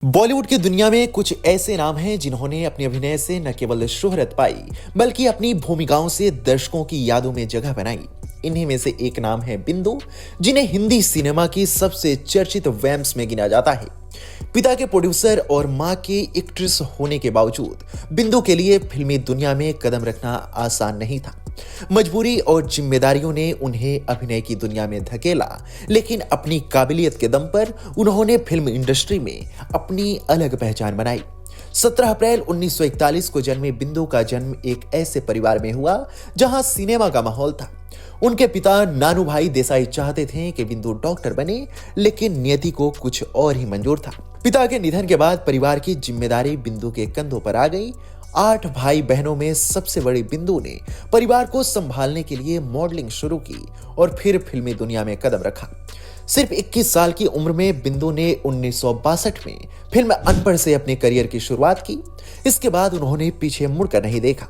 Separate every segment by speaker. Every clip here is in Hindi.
Speaker 1: बॉलीवुड की दुनिया में कुछ ऐसे नाम हैं जिन्होंने अपने अभिनय से न केवल शोहरत पाई बल्कि अपनी भूमिकाओं से दर्शकों की यादों में जगह बनाई। इन्हीं में से एक नाम है बिंदु, जिन्हें हिंदी सिनेमा की सबसे चर्चित वैम्स में गिना जाता है। पिता के प्रोड्यूसर और मां के एक्ट्रेस होने के बावजूद बिंदु के लिए फिल्मी दुनिया में कदम रखना आसान नहीं था। मजबूरी और जिम्मेदारियों ने उन्हें अभिनय की दुनिया में धकेला, लेकिन अपनी काबिलियत के दम पर उन्होंने फिल्म इंडस्ट्री में अपनी अलग पहचान बनाई। 17 अप्रैल 1941 को जन्मे बिंदु का जन्म एक ऐसे परिवार में हुआ जहां सिनेमा का माहौल था। उनके पिता नानूभाई देसाई चाहते थे कि बिंदु डॉक्टर बने, लेकिन नियति को कुछ और ही मंजूर था। पिता के निधन के बाद परिवार की जिम्मेदारी बिंदु के कंधों पर आ गई। 8 भाई बहनों में सबसे बड़ी बिंदु ने परिवार को संभालने के लिए मॉडलिंग शुरू की और फिर फिल्मी दुनिया में कदम रखा। सिर्फ 21 साल की उम्र में बिंदु ने 1962 में फिल्म अनपढ़ से अपने करियर की शुरुआत की। इसके बाद उन्होंने पीछे मुड़कर नहीं देखा।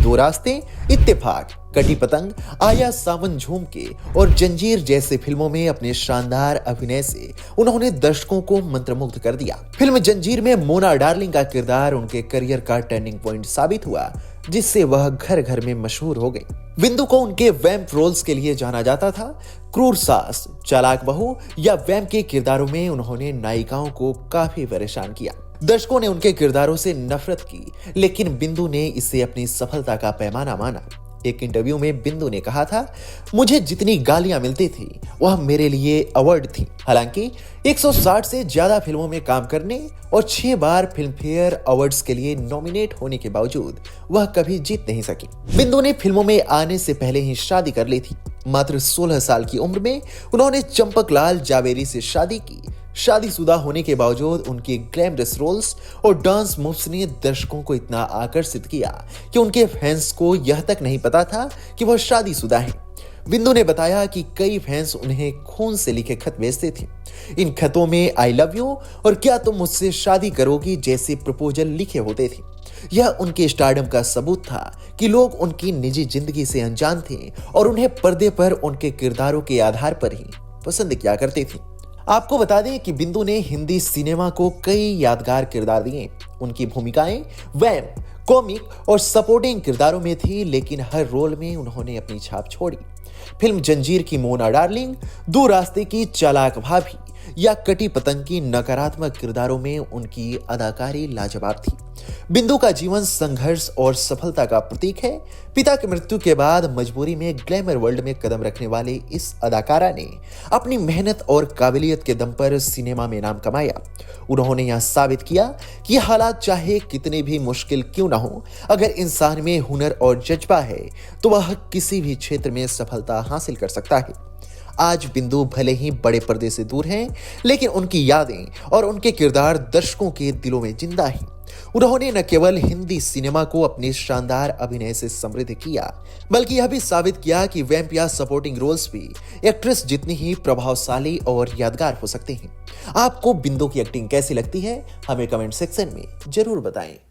Speaker 1: 2 रास्ते, इत्तेफाक, कटी पतंग, आया सावन झूम के और जंजीर जैसे फिल्मों में अपने शानदार अभिनय से उन्होंने दर्शकों को मंत्रमुग्ध कर दिया। फिल्म जंजीर में मोना डार्लिंग का किरदार उनके करियर का टर्निंग पॉइंट साबित हुआ, जिससे वह घर घर में मशहूर हो गई। बिंदु को उनके वैम्प रोल्स के लिए जाना जाता था। क्रूर सास, चालाक बहू या वैम्प के किरदारों में उन्होंने नायिकाओं को काफी परेशान किया। दर्शकों ने उनके किरदारों से नफरत की, लेकिन बिंदु ने इसे अपनी सफलता का पैमाना माना। एक इंटरव्यू में बिंदु ने कहा था, मुझे जितनी गालियां मिलती थी वह मेरे लिए अवार्ड थी। हालांकि 160 से ज्यादा फिल्मों में काम करने और 6 बार फिल्म फेयर अवार्ड्स के लिए नॉमिनेट होने के बावजूद वह कभी जीत नहीं सकी। बिंदु ने फिल्मों में आने से पहले ही शादी कर ली थी। मात्र 16 साल की उम्र में उन्होंने चंपकलाल जावेरी से शादी की। शादीशुदा होने के बावजूद उनके ग्लैमरस रोल्स और डांस मूव्स ने दर्शकों को इतना आकर्षित किया कि उनके फैंस को यह तक नहीं पता था कि वह शादीशुदा हैं। बिंदु ने बताया कि कई फैंस उन्हें खून से लिखे खत भेजते थे। इन खतों में आई लव यू और क्या तुम मुझसे शादी करोगी जैसे प्रपोजल लिखे होते थे। यह उनके स्टारडम का सबूत था कि लोग उनकी निजी जिंदगी से अनजान थे और उन्हें पर्दे पर उनके किरदारों के आधार पर ही पसंद किया करते थे। आपको बता दें कि बिंदु ने हिंदी सिनेमा को कई यादगार किरदार दिए। उनकी भूमिकाएं वैम्प, कॉमिक और सपोर्टिंग किरदारों में थी, लेकिन हर रोल में उन्होंने अपनी छाप छोड़ी। फिल्म जंजीर की मोना डार्लिंग, 2 रास्ते की चालाक भाभी या कटी पतंग की नकारात्मक किरदारों में उनकी अदाकारी लाजवाब थी। बिंदु का जीवन संघर्ष और सफलता का प्रतीक है। पिता की मृत्यु के बाद मजबूरी में ग्लैमर वर्ल्ड में कदम रखने वाले इस अदाकारा ने अपनी मेहनत और काबिलियत के दम पर सिनेमा में नाम कमाया। उन्होंने यह साबित किया कि हालात चाहे कितने भी मुश्किल क्यों ना हो, अगर इंसान में हुनर और जज्बा है तो वह किसी भी क्षेत्र में सफलता हासिल कर सकता है। आज बिंदु भले ही बड़े पर्दे से दूर हैं, लेकिन उनकी यादें और उनके किरदार दर्शकों के दिलों में जिंदा हैं। उन्होंने न केवल हिंदी सिनेमा को अपने शानदार अभिनय से समृद्ध किया, बल्कि यह भी साबित किया कि वैम्प या सपोर्टिंग रोल्स भी एक्ट्रेस जितनी ही प्रभावशाली और यादगार हो सकते हैं। आपको बिंदु की एक्टिंग कैसी लगती है, हमें कमेंट सेक्शन में जरूर बताएं।